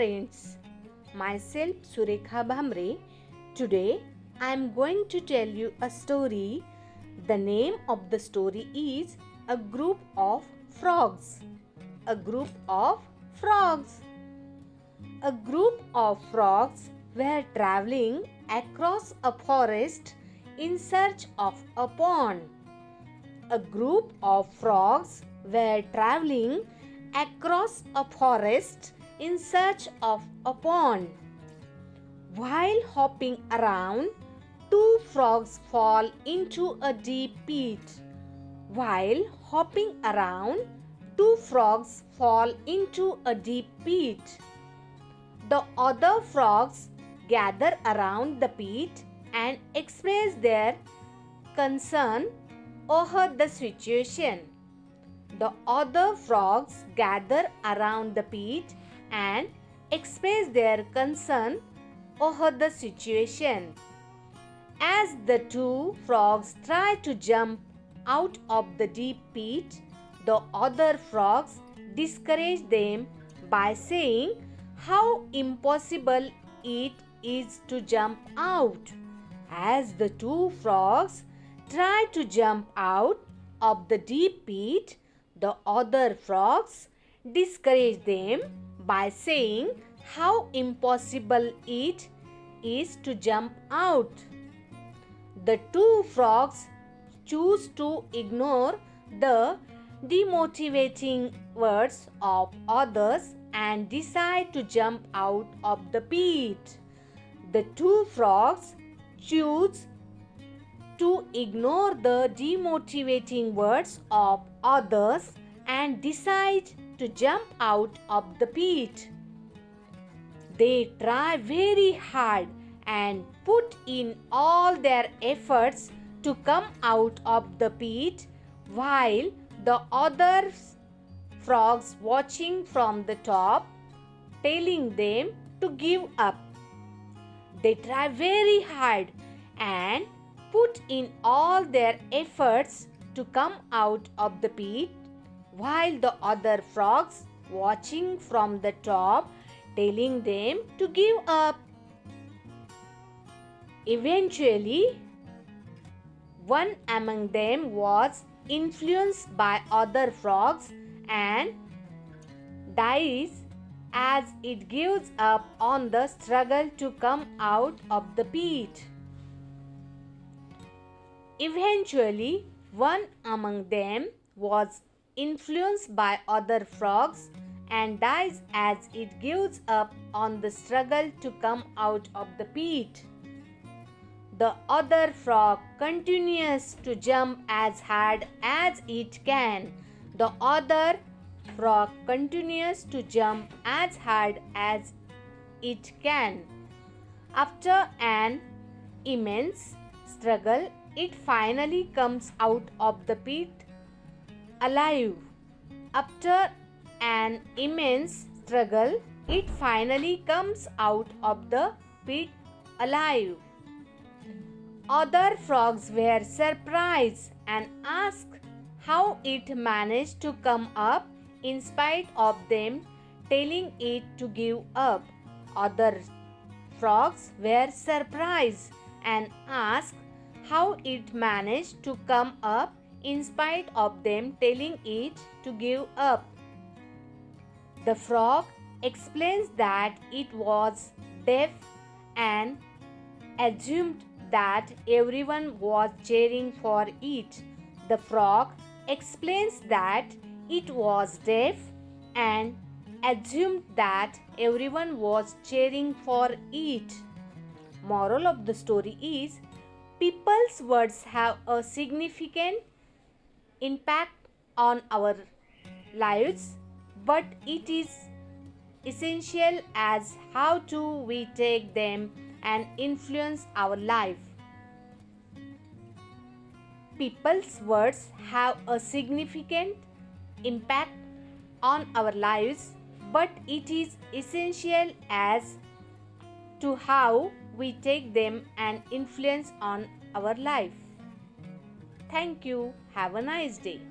friends, myself Surekha Bhamre. Today I am going to tell you a story. The name of the story is A Group of Frogs. A group of frogs. A group of frogs were traveling across a forest in search of a pond. A group of frogs were traveling across a forest in search of a pond. While hopping around, two frogs fall into a deep pit. While hopping around, two frogs fall into a deep pit. The other frogs gather around the pit and express their concern over the situation. The other frogs gather around the pit and express their concern over the situation. As the two frogs try to jump out of the deep pit, the other frogs discourage them by saying how impossible it is to jump out. As the two frogs try to jump out of the deep pit, the other frogs discourage them by saying how impossible it is to jump out. The two frogs choose to ignore the demotivating words of others and decide to jump out of the pit. The two frogs choose to ignore the demotivating words of others and decide to jump out of the pit. They try very hard and put in all their efforts to come out of the pit, while the other frogs watching from the top, telling them to give up. They try very hard and put in all their efforts to come out of the pit, while the other frogs watching from the top, telling them to give up. Eventually, one among them was influenced by other frogs and dies as it gives up on the struggle to come out of the pit. Eventually, one among them was influenced by other frogs and dies as it gives up on the struggle to come out of the pit. The other frog continues to jump as hard as it can. The other frog continues to jump as hard as it can. After an immense struggle, it finally comes out of the pit alive. After an immense struggle, it finally comes out of the pit alive. Other frogs were surprised and asked how it managed to come up in spite of them telling it to give up. Other frogs were surprised and asked how it managed to come up in spite of them telling it to give up. The frog explains that it was deaf and assumed that everyone was cheering for it. The frog explains that it was deaf and assumed that everyone was cheering for it. Moral of the story is, people's words have a significant impact on our lives, but it is essential as how do we take them and influence our life. People's words have a significant impact on our lives, but it is essential as to how we take them and influence on our life. Thank you. Have a nice day.